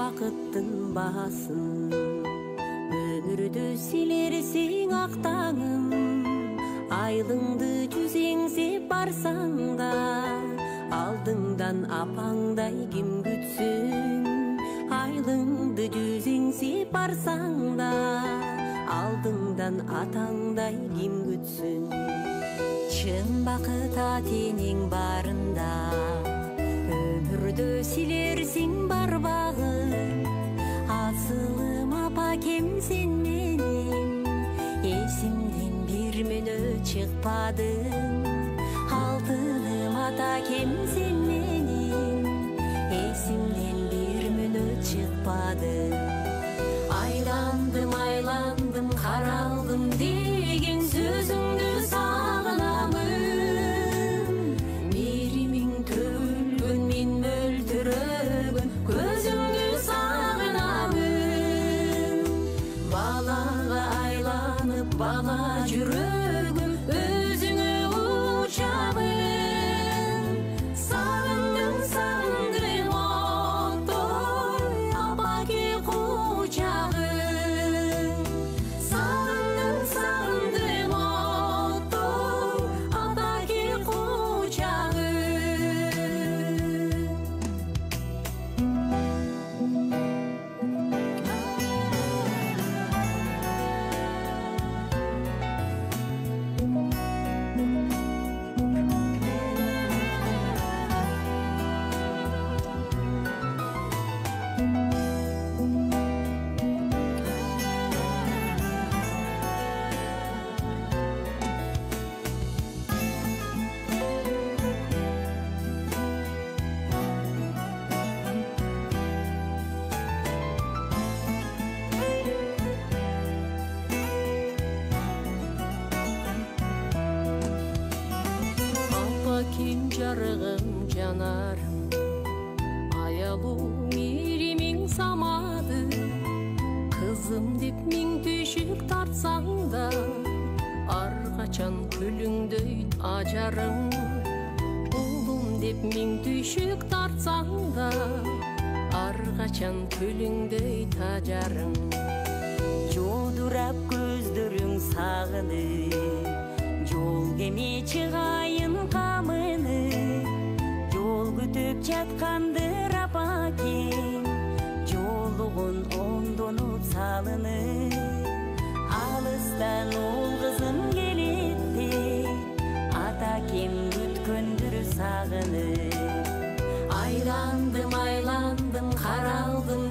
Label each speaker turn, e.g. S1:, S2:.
S1: бақыттың бағасын. Өмірді силерсең ақ таңым, айлыңды жүзеңсеп барсаң да, алдыңдан апаңдай кім күтсін. Айлыңды жүзеңсеп барсаң да, алдыңдан атаңдай кім күтсін. Шын бақыт атенің барында, өмірді силерсең бар бағым. Асылым апа кем сен менің, есімден бір минут шықпадың. Алтыным ата кем сен менің, есімден бір минут шықпадың. Айландым, қаралдым деген сөзіңді сағынамын. Мерімің төлгін, мен мөлтірігін, көзіңді сағынамын. Балаға айланып, бала жүрегім өзіңе ұшамын. Сағындым, оттой, апаке құшағым. Сағындым, оттой, апаке құшағым. Кем жарығым, жанарым, аялу меремең самады. Қызым деп мен түйшік тартсаң да, арқачан күліңдөй ажарым. Ұлым деп мен түйшік тартсаң да, арқачан күліңдөй тажарым. Жодырап көздерің сағыны, жол кеме шығайын қамыны. Жол күтіп жатқандыр апакең, жолығын оңдонуп салыны. Алыстан ол қызым келетті, атакем күткөндүр сағыны. Айландым, қаралдым